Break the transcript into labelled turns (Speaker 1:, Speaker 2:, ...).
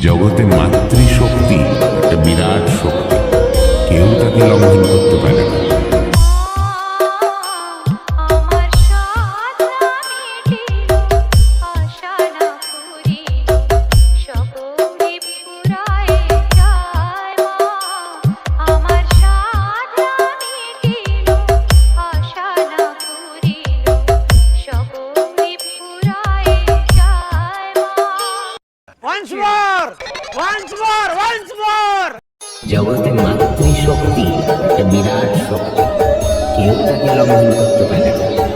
Speaker 1: জগতে মাতৃশক্তি একটা বিরাট শক্তি, কেউ তাকে লঙ্ঘন করতে পারে না।
Speaker 2: জগতে মাতৃশক্তি একটা বিরাট শক্তি, কেউ তাকে লঙ্ঘন করতে পারে না।